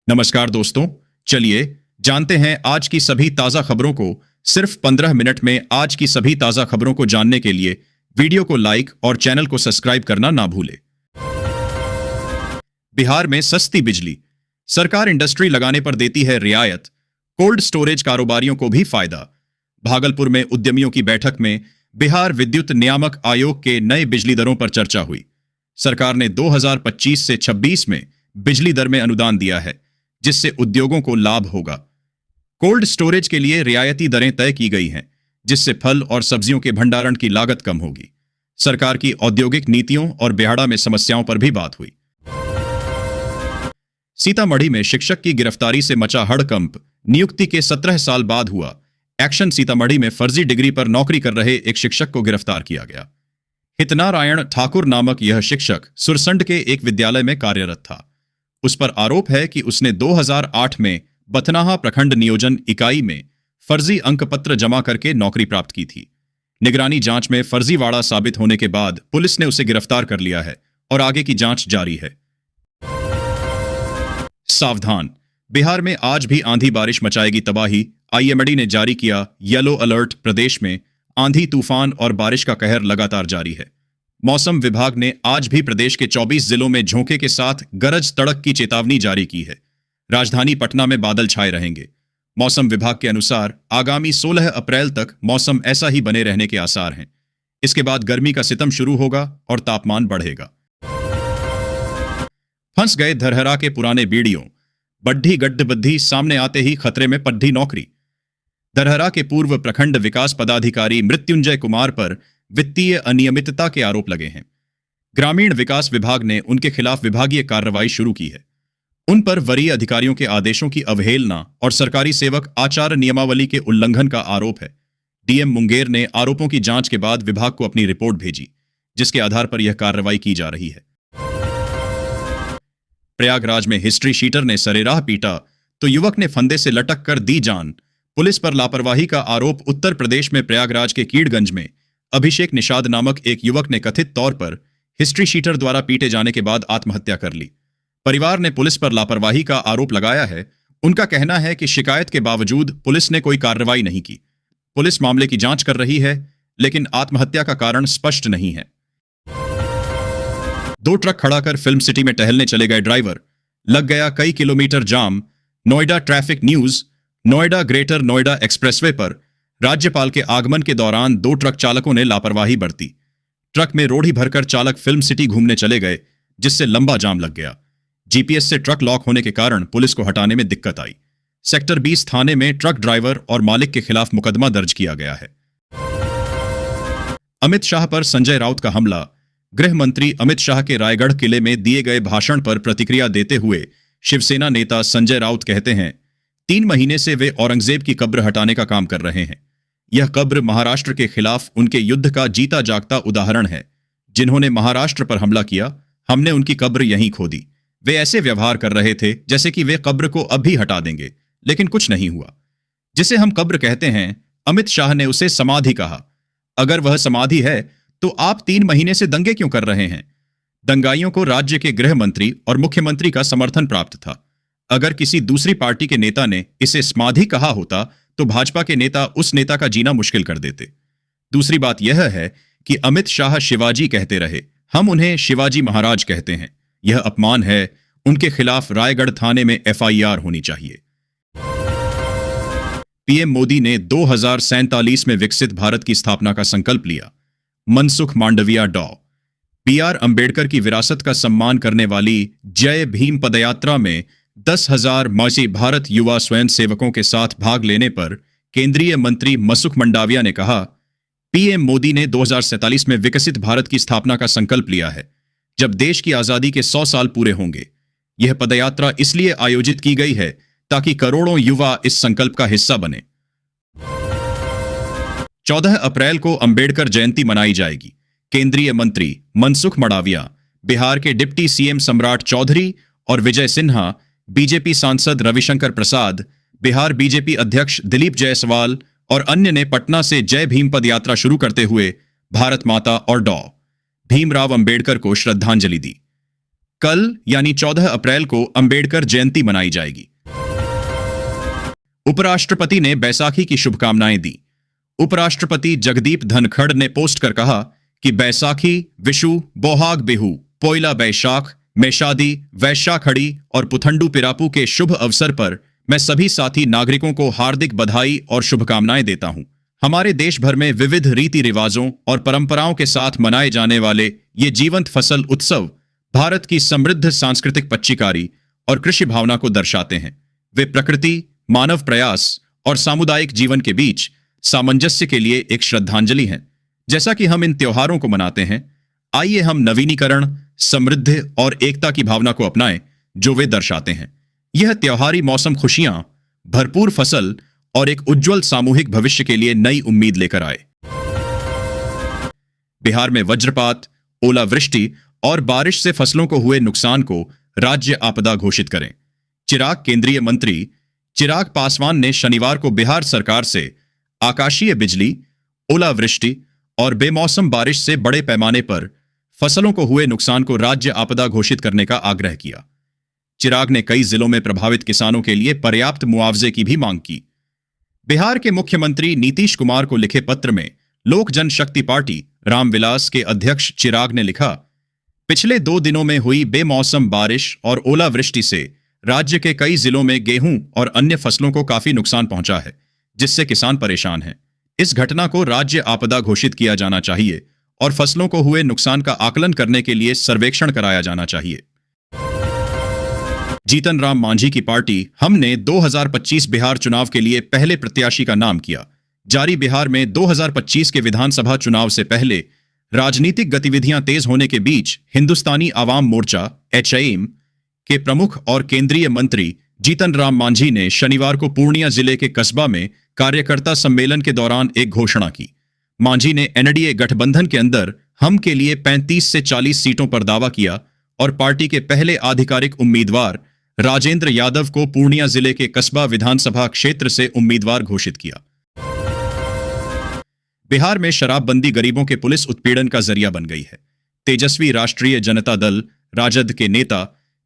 नमस्कार दोस्तों, चलिए जानते हैं आज की सभी ताजा खबरों को। सिर्फ 15 मिनट में आज की सभी ताजा खबरों को जानने के लिए वीडियो को लाइक और चैनल को सब्सक्राइब करना ना भूलें। बिहार में सस्ती बिजली, सरकार इंडस्ट्री लगाने पर देती है रियायत, कोल्ड स्टोरेज कारोबारियों को भी फायदा। भागलपुर में उद्यमियों की बैठक में बिहार विद्युत नियामक आयोग के नए बिजली दरों पर चर्चा हुई। सरकार ने 2025 से 26 में बिजली दर में अनुदान दिया है, जिससे उद्योगों को लाभ होगा। कोल्ड स्टोरेज के लिए रियायती दरें तय की गई हैं, जिससे फल और सब्जियों के भंडारण की लागत कम होगी। सरकार की औद्योगिक नीतियों और बिहाड़ा में समस्याओं पर भी बात हुई। सीतामढ़ी में शिक्षक की गिरफ्तारी से मचा हड़कंप, नियुक्ति के 17 साल बाद हुआ। एक्शन सीतामढ़ी में फर्जी डिग्री पर नौकरी कर रहे एक शिक्षक को गिरफ्तार किया गया। हितनारायण ठाकुर नामक यह शिक्षक सुरसंड के एक विद्यालय में कार्यरत था। उस पर आरोप है कि उसने 2008 में बथनाहा प्रखंड नियोजन इकाई में फर्जी अंकपत्र जमा करके नौकरी प्राप्त की थी। निगरानी जांच में फर्जीवाड़ा साबित होने के बाद पुलिस ने उसे गिरफ्तार कर लिया है और आगे की जांच जारी है। सावधान, बिहार में आज भी आंधी बारिश मचाएगी तबाही। आईएमडी ने जारी किया येलो अलर्ट। प्रदेश में आंधी, तूफान और बारिश का कहर लगातार जारी है। मौसम विभाग ने आज भी प्रदेश के 24 जिलों में झोंके के साथ गरज तड़क की चेतावनी जारी की है। राजधानी पटना में बादल छाए रहेंगे। मौसम विभाग के अनुसार आगामी 16 अप्रैल तक मौसम ऐसा ही बने रहने के आसार हैं। इसके बाद गर्मी का सितम शुरू होगा और तापमान बढ़ेगा। फंस गए धरहरा के पुराने बीड़ियों, बड्ढी गड्ढबद्धी सामने आते ही खतरे में पड्ढी नौकरी। धरहरा के पूर्व प्रखंड विकास पदाधिकारी मृत्युंजय कुमार पर वित्तीय अनियमितता के आरोप लगे हैं। ग्रामीण विकास विभाग ने उनके खिलाफ विभागीय कार्रवाई शुरू की है। उन पर वरीय अधिकारियों के आदेशों की अवहेलना और सरकारी सेवक आचार नियमावली के उल्लंघन का आरोप है। डीएम मुंगेर ने आरोपों की जांच के बाद विभाग को अपनी रिपोर्ट भेजी, जिसके आधार पर यह कार्रवाई की जा रही है। प्रयागराज में हिस्ट्री शीटर ने सरेराह पीटा तो युवक ने फंदे से लटक कर दी जान। पुलिस पर लापरवाही का आरोप। उत्तर प्रदेश में प्रयागराज के कीड़गंज में अभिषेक निषाद नामक एक युवक ने कथित तौर पर हिस्ट्री शीटर द्वारा पीटे जाने के बाद आत्महत्या कर ली। परिवार ने पुलिस पर लापरवाही का आरोप लगाया है। उनका कहना है कि शिकायत के बावजूद पुलिस ने कोई कार्रवाई नहीं की। पुलिस मामले की जांच कर रही है, लेकिन आत्महत्या का कारण स्पष्ट नहीं है। 2 ट्रक खड़ा कर फिल्म सिटी में टहलने चले गए ड्राइवर, लग गया कई किलोमीटर जाम। Noida traffic news. Noida greater Noida expressway पर राज्यपाल के आगमन के दौरान 2 ट्रक चालकों ने लापरवाही बरती। ट्रक में रोड़ी भरकर चालक फिल्म सिटी घूमने चले गए, जिससे लंबा जाम लग गया। जीपीएस से ट्रक लॉक होने के कारण पुलिस को हटाने में दिक्कत आई। सेक्टर 20 थाने में ट्रक ड्राइवर और मालिक के खिलाफ मुकदमा दर्ज किया गया है। अमित शाह पर संजय राउत का हमला। गृह मंत्री अमित शाह के रायगढ़ किले में दिए गए भाषण पर प्रतिक्रिया देते हुए शिवसेना नेता संजय राउत कहते हैं, 3 महीने से वे औरंगजेब की कब्र हटाने का काम कर रहे हैं। यह कब्र महाराष्ट्र के खिलाफ उनके युद्ध का जीता जागता उदाहरण है। जिन्होंने महाराष्ट्र पर हमला किया, हमने उनकी कब्र यहीं खोदी। वे ऐसे व्यवहार कर रहे थे जैसे कि वे कब्र को अब भी हटा देंगे, लेकिन कुछ नहीं हुआ। जिसे हम कब्र कहते हैं, अमित शाह ने उसे समाधि कहा। अगर वह समाधि है तो आप 3 महीने से दंगे क्यों कर रहे हैं? दंगाइयों को राज्य के गृह मंत्री और मुख्यमंत्री का समर्थन प्राप्त था। अगर किसी दूसरी पार्टी के नेता ने इसे समाधि कहा होता तो भाजपा के नेता उस नेता का जीना मुश्किल कर देते। दूसरी बात यह है कि अमित शाह शिवाजी कहते रहे, हम उन्हें शिवाजी महाराज कहते हैं। यह अपमान है। उनके खिलाफ रायगढ़ थाने में एफआईआर होनी चाहिए। पीएम मोदी ने 2047 में विकसित भारत की स्थापना का संकल्प लिया। मनसुख मांडविया डॉ. बी.आर. अंबेडकर की विरासत का सम्मान करने वाली जय भीम पदयात्रा में 10,000 मासी भारत युवा स्वयंसेवकों के साथ भाग लेने पर केंद्रीय मंत्री मनसुख मंडाविया ने कहा, पीएम मोदी ने 2047 में विकसित भारत की स्थापना का संकल्प लिया है, जब देश की आजादी के 100 साल पूरे होंगे। यह पदयात्रा इसलिए आयोजित की गई है ताकि करोड़ों युवा इस संकल्प का हिस्सा बने। 14 अप्रैल को अंबेडकर जयंती मनाई जाएगी। केंद्रीय मंत्री मनसुख मंडाविया, बिहार के डिप्टी सीएम सम्राट चौधरी और विजय सिन्हा, बीजेपी सांसद रविशंकर प्रसाद, बिहार बीजेपी अध्यक्ष दिलीप जायसवाल और अन्य ने पटना से जय भीम पद यात्रा शुरू करते हुए भारत माता और डॉ. भीमराव अंबेडकर को श्रद्धांजलि दी। कल यानी 14 अप्रैल को अंबेडकर जयंती मनाई जाएगी। उपराष्ट्रपति ने बैसाखी की शुभकामनाएं दी। उपराष्ट्रपति जगदीप धनखड़ ने पोस्ट कर कहा कि बैसाखी, विशु, बोहाग बिहू, पोइला बैशाख, मेषादी, वैशाखड़ी और पुथंडू पिरापू के शुभ अवसर पर मैं सभी साथी नागरिकों को हार्दिक बधाई और शुभकामनाएं देता हूं। हमारे देश भर में विविध रीति रिवाजों और परंपराओं के साथ मनाए जाने वाले ये जीवंत फसल उत्सव भारत की समृद्ध सांस्कृतिक पच्चीकारी और कृषि भावना को दर्शाते हैं। वे प्रकृति, मानव प्रयास और सामुदायिक जीवन के बीच सामंजस्य के लिए एक श्रद्धांजलि हैं। जैसा कि हम इन त्योहारों को मनाते हैं, आइए हम नवीनीकरण, समृद्धि और एकता की भावना को अपनाएं जो वे दर्शाते हैं। यह त्योहारी मौसम खुशियां, भरपूर फसल और एक उज्जवल सामूहिक भविष्य के लिए नई उम्मीद लेकर आए। बिहार में वज्रपात, ओलावृष्टि और बारिश से फसलों को हुए नुकसान को राज्य आपदा घोषित करें। केंद्रीय मंत्री चिराग पासवान ने शनिवार को बिहार सरकार से आकाशीय बिजली, ओलावृष्टि और बेमौसम बारिश से बड़े पैमाने पर फसलों को हुए नुकसान को राज्य आपदा घोषित करने का आग्रह किया। चिराग ने कई जिलों में प्रभावित किसानों के लिए पर्याप्त मुआवजे की भी मांग की। बिहार के मुख्यमंत्री नीतीश कुमार को लिखे पत्र में लोक जनशक्ति पार्टी रामविलास के अध्यक्ष चिराग ने लिखा, पिछले 2 दिनों में हुई बेमौसम बारिश और ओलावृष्टि से राज्य के कई जिलों में गेहूं और अन्य फसलों को काफी नुकसान पहुंचा है, जिससे किसान परेशान हैं। इस घटना को राज्य आपदा घोषित किया जाना चाहिए और फसलों को हुए नुकसान का आकलन करने के लिए सर्वेक्षण कराया जाना चाहिए। जीतन राम मांझी की पार्टी हम ने 2025 बिहार चुनाव के लिए पहले प्रत्याशी का नाम किया। जारी बिहार में 2025 के विधानसभा चुनाव से पहले राजनीतिक गतिविधियां तेज होने के बीच हिंदुस्तानी आवाम मोर्चा HIM के प्रमुख और केंद्रीय मंत्री जीतन राम मांझी ने शनिवार को पूर्णिया जिले के कस्बा में कार्यकर्ता सम्मेलन के दौरान एक घोषणा की। मांझी ने NDA गठबंधन के अंदर हम के लिए 35 से 40 सीटों पर दावा किया और पार्टी के पहले आधिकारिक उम्मीदवार राजेंद्र यादव को पूर्णिया जिले के कस्बा विधानसभा क्षेत्र से उम्मीदवार घोषित किया। बिहार में शराबबंदी गरीबों के पुलिस उत्पीड़न का जरिया बन गई है। तेजस्वी राष्ट्रीय जनता दल राजद के नेता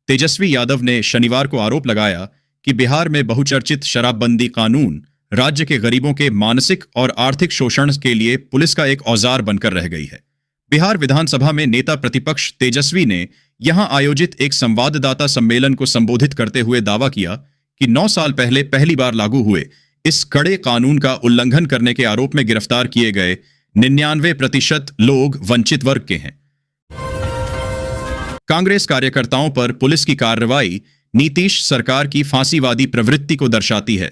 तेजस्वी यादव ने शनिवार को आरोप लगाया कि बिहार में बहुचर्चित शराबबंदी कानून राज्य के गरीबों के मानसिक और आर्थिक शोषण के लिए पुलिस का एक औजार बनकर रह गई है। बिहार विधानसभा में नेता प्रतिपक्ष तेजस्वी ने यहां आयोजित एक संवाददाता सम्मेलन को संबोधित करते हुए दावा किया कि 9 साल पहले पहली बार लागू हुए इस कड़े कानून का उल्लंघन करने के आरोप में गिरफ्तार किए गए 99% लोग वंचित वर्ग के हैं। कांग्रेस कार्यकर्ताओं पर पुलिस की कार्रवाई नीतीश सरकार की फांसीवादी प्रवृत्ति को दर्शाती है।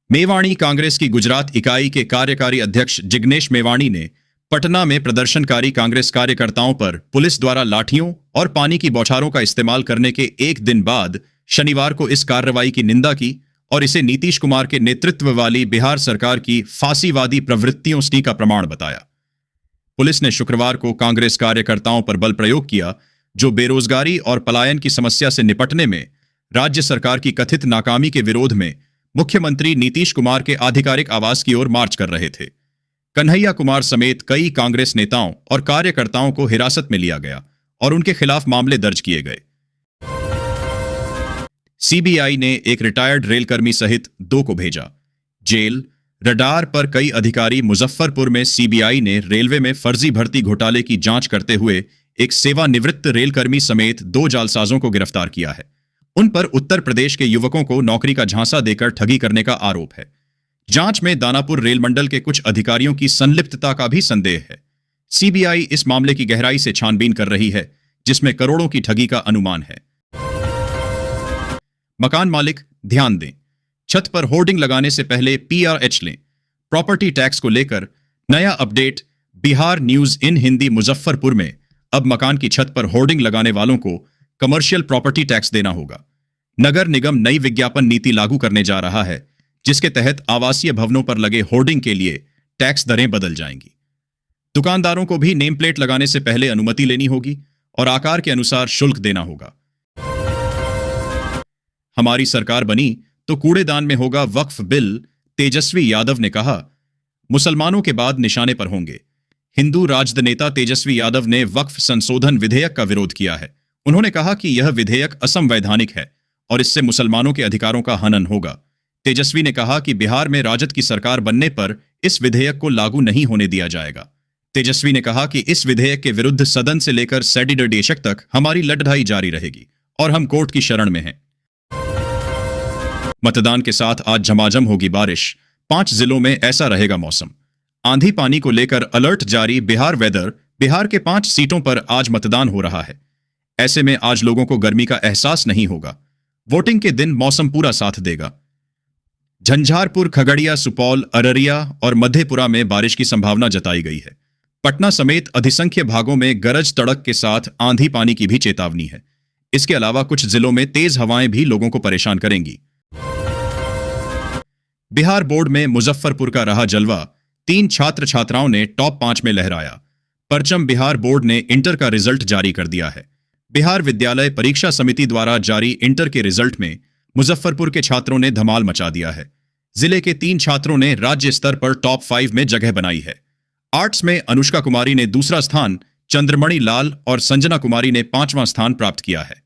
मेवाणी कांग्रेस की गुजरात इकाई के कार्यकारी अध्यक्ष जिग्नेश मेवाणी ने पटना में प्रदर्शनकारी कांग्रेस कार्यकर्ताओं पर पुलिस द्वारा लाठियों और पानी की बौछारों का इस्तेमाल करने के एक दिन बाद शनिवार को इस कार्रवाई की निंदा की और इसे नीतीश कुमार के नेतृत्व वाली बिहार सरकार की फांसीवादी प्रवृत्तियों का प्रमाण बताया। पुलिस ने शुक्रवार को कांग्रेस कार्यकर्ताओं पर बल प्रयोग किया जो बेरोजगारी और पलायन की समस्या से निपटने में राज्य सरकार की कथित नाकामी के विरोध में मुख्यमंत्री नीतीश कुमार के आधिकारिक आवास की ओर मार्च कर रहे थे। कन्हैया कुमार समेत कई कांग्रेस नेताओं और कार्यकर्ताओं को हिरासत में लिया गया और उनके खिलाफ मामले दर्ज किए गए। CBI ने एक रिटायर्ड रेलकर्मी सहित 2 को भेजा जेल। रडार पर कई अधिकारी। मुजफ्फरपुर में CBI ने रेलवे में फर्जी भर्ती घोटाले की जांच करते हुए एक सेवानिवृत्त रेलकर्मी समेत 2 जालसाजों को गिरफ्तार किया है। उन पर उत्तर प्रदेश के युवकों को नौकरी का झांसा देकर ठगी करने का आरोप है। जांच में दानापुर रेल मंडल के कुछ अधिकारियों की संलिप्तता का भी संदेह है। CBI इस मामले की गहराई से छानबीन कर रही है, जिसमें करोड़ों की ठगी का अनुमान है। मकान मालिक ध्यान दें, छत पर होर्डिंग लगाने से पहले PRH लें। प्रॉपर्टी टैक्स को लेकर नया update. Bihar news in Hindi. Muzaffarpur में अब मकान की छत पर होर्डिंग लगाने वालों को कमर्शियल प्रॉपर्टी टैक्स देना होगा। नगर निगम नई विज्ञापन नीति लागू करने जा रहा है, जिसके तहत आवासीय भवनों पर लगे होर्डिंग के लिए टैक्स दरें बदल जाएंगी। दुकानदारों को भी नेम प्लेट लगाने से पहले अनुमति लेनी होगी और आकार के अनुसार शुल्क देना होगा। हमारी सरकार बनी तो कूड़ेदान में होगा वक्फ बिल, तेजस्वी यादव ने कहा। मुसलमानों के बाद निशाने पर होंगे। हिंदू राजद नेता तेजस्वी यादव ने वक्फ संशोधन विधेयक का विरोध किया है। उन्होंने कहा कि यह विधेयक असंवैधानिक है और इससे मुसलमानों के अधिकारों का हनन होगा। तेजस्वी ने कहा कि बिहार में राजद की सरकार बनने पर इस विधेयक को लागू नहीं होने दिया जाएगा। तेजस्वी ने कहा कि इस विधेयक के विरुद्ध सदन से लेकर सेडिडेशक तक हमारी लड़ाई जारी रहेगी और हम कोर्ट की शरण में हैं। मतदान के साथ आज झमाझम होगी बारिश, 5 जिलों में ऐसा रहेगा मौसम। आंधी पानी को लेकर अलर्ट जारी बिहार वेदर। बिहार के 5 सीटों पर आज मतदान हो रहा है। ऐसे में आज लोगों को गर्मी का एहसास नहीं होगा। वोटिंग के दिन मौसम पूरा साथ देगा। झंझारपुर, खगड़िया, सुपौल, अररिया और मधेपुरा में बारिश की संभावना जताई गई है। पटना समेत अधिसंख्य भागों में गरज तड़क के साथ आंधी पानी की भी चेतावनी है। इसके अलावा कुछ जिलों में तेज हवाएं भी लोगों को परेशान करेंगी। बिहार बोर्ड में मुजफ्फरपुर का रहा जलवा। 3 छात्र छात्राओं ने टॉप 5 में लहराया। परचम बिहार बोर्ड ने इंटर का रिजल्ट जारी कर दिया है। बिहार विद्यालय परीक्षा समिति द्वारा जारी इंटर के रिजल्ट में मुजफ्फरपुर के छात्रों ने धमाल मचा दिया है। जिले के 3 छात्रों ने राज्य स्तर पर टॉप 5 में जगह बनाई है। आर्ट्स में अनुष्का कुमारी ने दूसरा स्थान, चंद्रमणि लाल और संजना कुमारी ने 5वां स्थान प्राप्त किया है।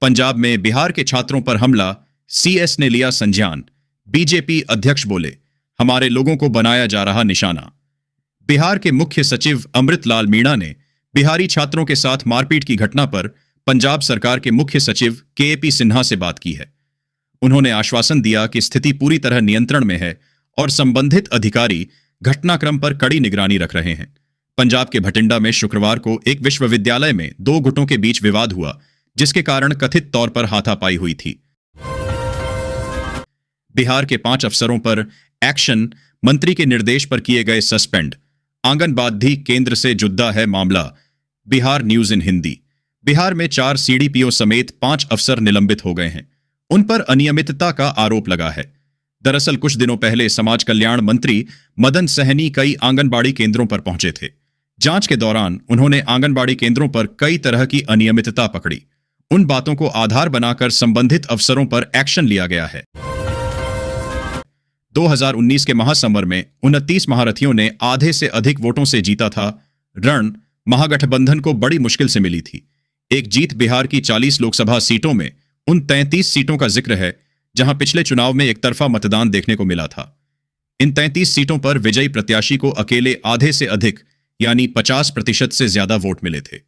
पंजाब में बिहार के छात्रों पर हमला, CS ने लिया संज्ञान। बीजेपी अध्यक्ष बोले, हमारे लोगों को बनाया जा रहा निशाना। बिहार के मुख्य सचिव अमृतलाल मीणा ने बिहारी छात्रों के साथ मारपीट की घटना पर पंजाब सरकार के मुख्य सचिव KP सिन्हा से बात की है। उन्होंने आश्वासन दिया कि स्थिति पूरी तरह नियंत्रण में है और संबंधित अधिकारी घटनाक्रम पर कड़ी निगरानी रख रहे हैं। पंजाब के भटिंडा में शुक्रवार को एक विश्वविद्यालय में 2 गुटों के बीच विवाद हुआ, जिसके कारण कथित तौर पर हाथापाई हुई थी। बिहार के 5 अफसरों पर एक्शन, मंत्री के निर्देश पर किए गए सस्पेंड। आंगनबाड़ी केंद्र से जुड़ा है मामला। Bihar news in Hindi. बिहार में 4 CDPO समेत 5 अफसर निलंबित हो गए हैं। उन पर अनियमितता का आरोप लगा है। दरअसल कुछ दिनों पहले समाज कल्याण मंत्री मदन सहनी कई आंगनबाड़ी केंद्रों पर पहुंचे थे। जांच के दौरान उन्होंने आंगनबाड़ी केंद्रों पर कई तरह की अनियमितता पकड़ी। उन बातों को आधार बनाकर संबंधित अफसरों पर एक्शन लिया गया है। 2019 के महासमर में 29 महारथियों ने आधे से अधिक वोटों से जीता था। रण महागठबंधन को बड़ी मुश्किल से मिली थी। एक जीत बिहार की 40 लोकसभा सीटों में उन 33 सीटों का जिक्र है जहां पिछले चुनाव में एकतरफा मतदान देखने को मिला था। इन 33 सीटों पर विजयी प्रत्याशी को अकेले आधे से अधिक यानी 50% से ज्यादा वोट मिले थे।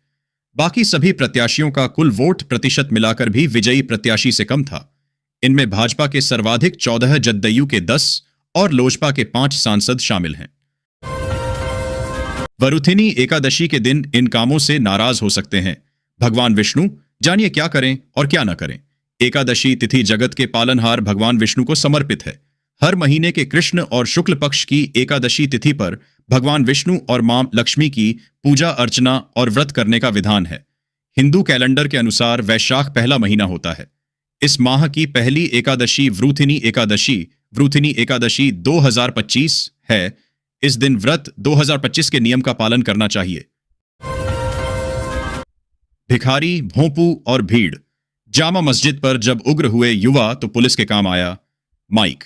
बाकी सभी प्रत्याशियों का कुल वोट प्रतिशत मिलाकर भी विजयी प्रत्याशी से कम था। इनमें भाजपा के सर्वाधिक 14, जदयू के 10 और लोजपा के 5 सांसद शामिल हैं। वरुथिनी एकादशी के दिन इन कामों से नाराज हो सकते हैं भगवान विष्णु। जानिए क्या करें और क्या न करें। एकादशी तिथि जगत के पालनहार भगवान विष्णु को समर्पित है। हर महीने के कृष्ण और शुक्ल पक्ष की एकादशी तिथि पर भगवान विष्णु और मां लक्ष्मी की पूजा अर्चना और व्रत करने का विधान है। हिंदू कैलेंडर के अनुसार वैशाख पहला महीना होता है। इस माह की पहली एकादशी वृथिनी एकादशी 2025 है। इस दिन व्रत 2025 के नियम का पालन करना चाहिए। भिखारी, भोंपू और भीड़। जामा मस्जिद पर जब उग्र हुए युवा तो पुलिस के काम आया माइक।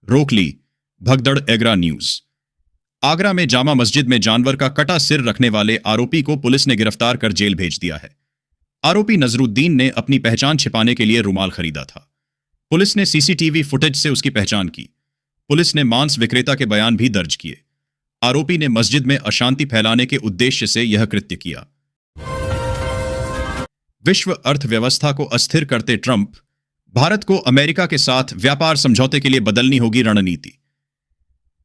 रोक ली भगदड़। एग्रा न्यूज। आगरा में जामा मस्जिद में जानवर का कटा सिर रखने वाले आरोपी को पुलिस ने गिरफ्तार कर जेल भेज दिया है। आरोपी नजरुद्दीन ने अपनी पहचान छिपाने के लिए रुमाल खरीदा था। पुलिस ने CCTV फुटेज से उसकी पहचान की। पुलिस ने मांस विक्रेता के बयान भी दर्ज किए। आरोपी ने मस्जिद में अशांति फैलाने के उद्देश्य से यह कृत्य किया। विश्व अर्थव्यवस्था को अस्थिर करते ट्रंप। भारत को अमेरिका के साथ व्यापार समझौते के लिए बदलनी होगी रणनीति।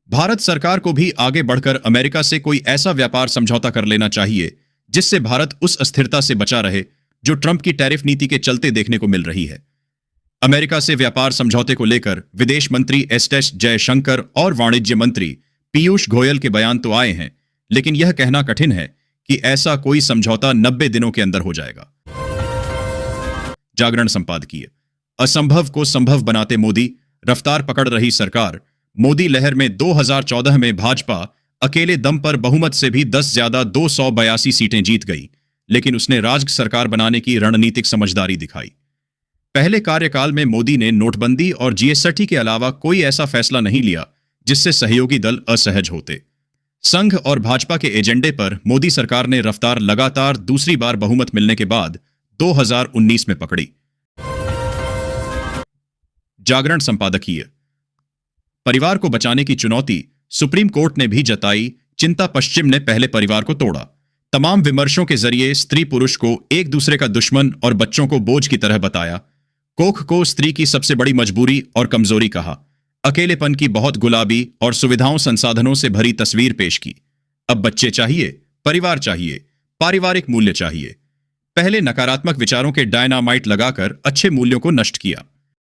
भारत सरकार को भी आगे बढ़कर अमेरिका से कोई ऐसा व्यापार समझौता कर लेना चाहिए जिससे भारत उस अस्थिरता से बचा रहे जो ट्रंप की टैरिफ नीति के चलते देखने को मिल रही है। अमेरिका से व्यापार समझौते को लेकर विदेश मंत्री एस जयशंकर और वाणिज्य मंत्री पीयूष गोयल के बयान तो आए हैं, लेकिन यह कहना कठिन है कि ऐसा कोई समझौता 90 दिनों के अंदर हो जाएगा। जागरण संपादकीय। असंभव को संभव बनाते मोदी। रफ्तार पकड़ रही सरकार। मोदी लहर में 2014 में भाजपा अकेले दम पर बहुमत से भी 10 ज्यादा 282 सीटें जीत गई, लेकिन उसने राज्य सरकार बनाने की रणनीतिक समझदारी दिखाई। पहले कार्यकाल में मोदी ने नोटबंदी और GST के अलावा कोई ऐसा फैसला नहीं लिया जिससे सहयोगी दल असहज होते। संघ और भाजपा के एजेंडे पर मोदी सरकार ने रफ्तार लगातार दूसरी बार बहुमत मिलने के बाद 2019 में पकड़ी। जागरण संपादकीय। परिवार को बचाने की चुनौती सुप्रीम कोर्ट ने भी जताई, चिंता पश्चिम ने पहले परिवार को तोड़ा। तमाम विमर्शों के जरिए स्त्री पुरुष को एक दूसरे का दुश्मन और बच्चों को बोझ की तरह बताया। कोख को स्त्री की सबसे बड़ी मजबूरी और कमजोरी कहा। अकेलेपन की बहुत गुलाबी और सुविधाओं संसाधनों से भरी तस्वीर पेश की। अब बच्चे चाहिए, परिवार चाहिए, पारिवारिक मूल्य चाहिए। पहले नकारात्मक विचारों के डायनामाइट लगाकर अच्छे मूल्यों को नष्ट किया।